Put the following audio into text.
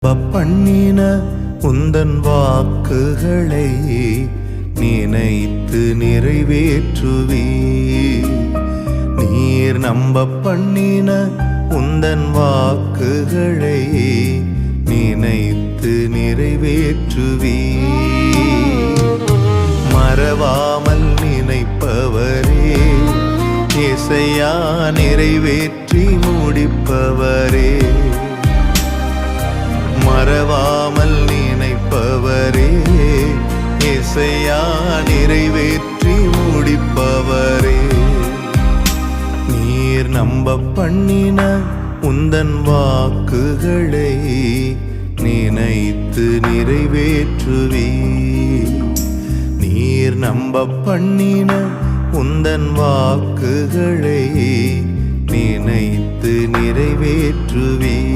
பண்ணின உந்தன் வாக்குகளை நினைத்து நிறைவேற்றுவே. நீர் நம்ப பண்ணின உந்தன் வாக்குகளை நினைத்து நிறைவேற்றுவே. மறவாமல் நினைப்பவரே, இசையா நிறைவேற்றி முடிப்பவரே. மறவாமல் நினைப்பவரே, இசையா நிறைவேற்றி முடிப்பவரே. நீர் நம்ப பண்ணின உந்தன் வாக்குகளை நினைத்து நிறைவேற்றுவே. நீர் நம்ப பண்ணின உந்தன் வாக்குகளை நினைத்து நிறைவேற்றுவே.